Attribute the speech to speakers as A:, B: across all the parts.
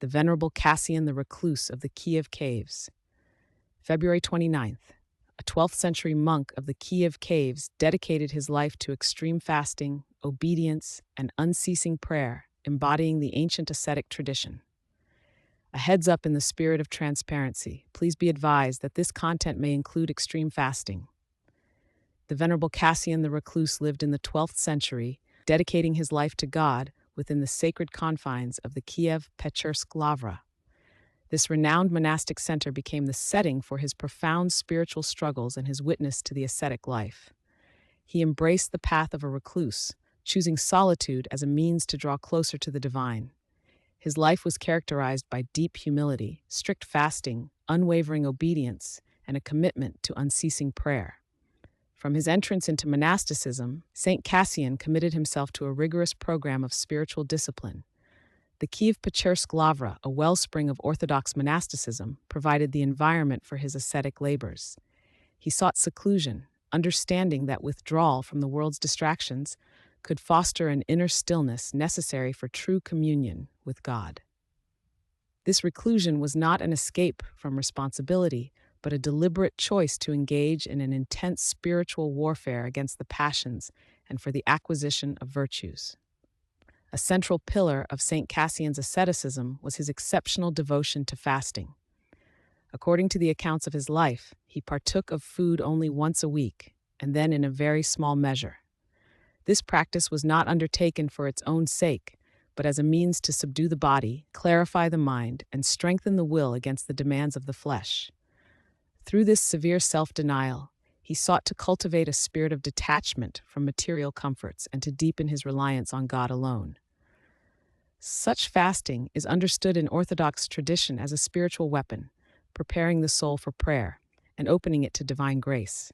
A: the Venerable Cassian the Recluse of the Kiev Caves. February 29th, a 12th century monk of the Kiev Caves dedicated his life to extreme fasting, obedience, and unceasing prayer, embodying the ancient ascetic tradition. A heads up in the spirit of transparency, please be advised that this content may include extreme fasting. The Venerable Cassian the Recluse lived in the 12th century, dedicating his life to God within the sacred confines of the Kiev Lavra. This renowned monastic center became the setting for his profound spiritual struggles and his witness to the ascetic life. He embraced the path of a recluse, choosing solitude as a means to draw closer to the divine. His life was characterized by deep humility, strict fasting, unwavering obedience, and a commitment to unceasing prayer. From his entrance into monasticism, Saint Cassian committed himself to a rigorous program of spiritual discipline. The Kiev Lavra, a wellspring of Orthodox monasticism, provided the environment for his ascetic labors. He sought seclusion, understanding that withdrawal from the world's distractions could foster an inner stillness necessary for true communion with God. This reclusion was not an escape from responsibility, but a deliberate choice to engage in an intense spiritual warfare against the passions and for the acquisition of virtues. A central pillar of St. Cassian's asceticism was his exceptional devotion to fasting. According to the accounts of his life, he partook of food only once a week, and then in a very small measure. This practice was not undertaken for its own sake, but as a means to subdue the body, clarify the mind, and strengthen the will against the demands of the flesh. Through this severe self-denial, he sought to cultivate a spirit of detachment from material comforts and to deepen his reliance on God alone. Such fasting is understood in Orthodox tradition as a spiritual weapon, preparing the soul for prayer and opening it to divine grace.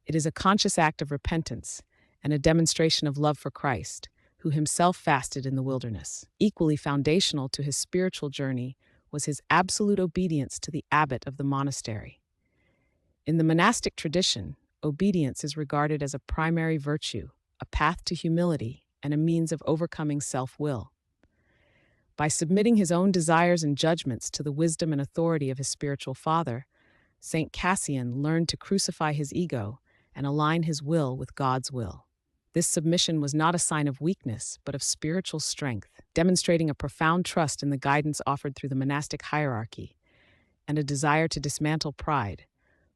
A: It is a conscious act of repentance and a demonstration of love for Christ, who himself fasted in the wilderness. Equally foundational to his spiritual journey was his absolute obedience to the abbot of the monastery. In the monastic tradition, obedience is regarded as a primary virtue, a path to humility, and a means of overcoming self-will. By submitting his own desires and judgments to the wisdom and authority of his spiritual father, Saint Cassian learned to crucify his ego and align his will with God's will. This submission was not a sign of weakness, but of spiritual strength, demonstrating a profound trust in the guidance offered through the monastic hierarchy, and a desire to dismantle pride,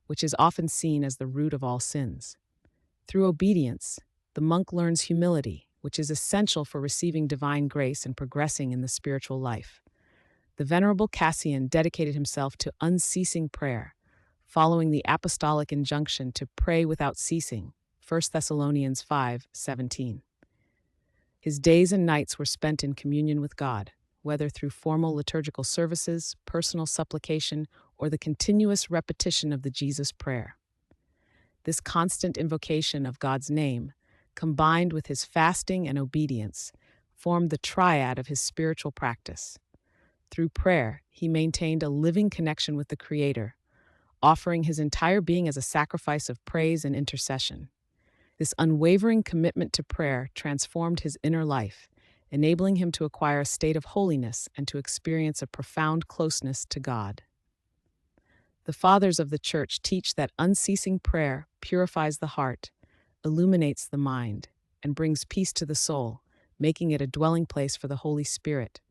A: which is often seen as the root of all sins. Through obedience, the monk learns humility, which is essential for receiving divine grace and progressing in the spiritual life. The Venerable Cassian dedicated himself to unceasing prayer, following the apostolic injunction to pray without ceasing, 1 Thessalonians 5:17. His days and nights were spent in communion with God, whether through formal liturgical services, personal supplication, or the continuous repetition of the Jesus prayer. This constant invocation of God's name, combined with his fasting and obedience, formed the triad of his spiritual practice. Through prayer, he maintained a living connection with the Creator, offering his entire being as a sacrifice of praise and intercession. This unwavering commitment to prayer transformed his inner life, enabling him to acquire a state of holiness and to experience a profound closeness to God. The Fathers of the Church teach that unceasing prayer purifies the heart, illuminates the mind, and brings peace to the soul, making it a dwelling place for the Holy Spirit.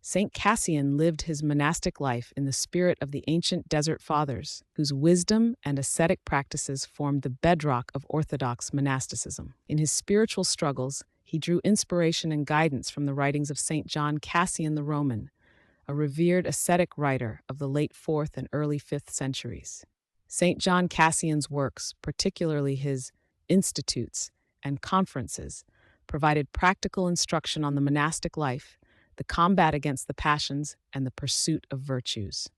A: Saint Cassian lived his monastic life in the spirit of the ancient desert fathers, whose wisdom and ascetic practices formed the bedrock of Orthodox monasticism. In his spiritual struggles, he drew inspiration and guidance from the writings of Saint John Cassian the Roman, a revered ascetic writer of the late 4th and early 5th centuries. Saint John Cassian's works, particularly his Institutes and Conferences, provided practical instruction on the monastic life, the combat against the passions, and the pursuit of virtues.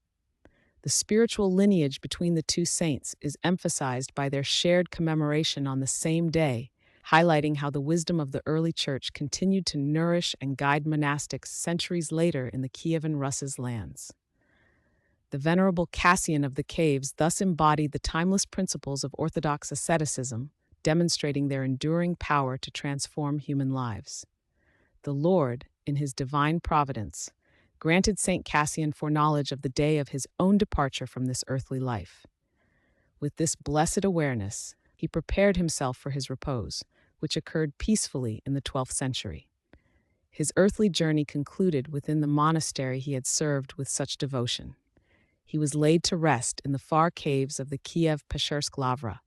A: The spiritual lineage between the two saints is emphasized by their shared commemoration on the same day, highlighting how the wisdom of the early church continued to nourish and guide monastics centuries later in the Kievan Rus's lands. The Venerable Cassian of the Caves thus embodied the timeless principles of Orthodox asceticism, demonstrating their enduring power to transform human lives. The Lord, in his divine providence, granted St. Cassian foreknowledge of the day of his own departure from this earthly life. With this blessed awareness, he prepared himself for his repose, which occurred peacefully in the 12th century. His earthly journey concluded within the monastery he had served with such devotion. He was laid to rest in the far caves of the Kiev Lavra,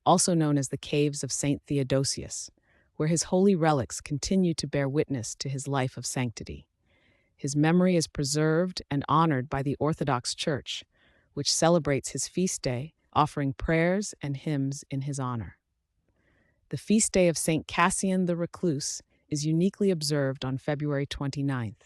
A: also known as the Caves of St. Theodosius, where his holy relics continue to bear witness to his life of sanctity. His memory is preserved and honored by the Orthodox Church, which celebrates his feast day, offering prayers and hymns in his honor. The feast day of St. Cassian the Recluse is uniquely observed on February 29th.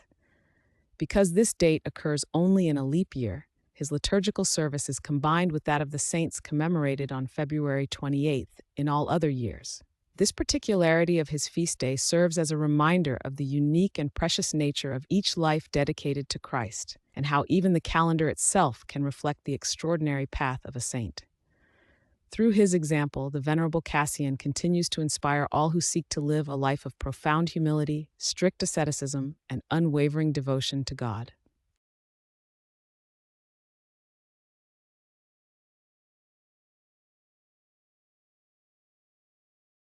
A: Because this date occurs only in a leap year, his liturgical service is combined with that of the saints commemorated on February 28th in all other years. This particularity of his feast day serves as a reminder of the unique and precious nature of each life dedicated to Christ, and how even the calendar itself can reflect the extraordinary path of a saint. Through his example, the Venerable Cassian continues to inspire all who seek to live a life of profound humility, strict asceticism, and unwavering devotion to God.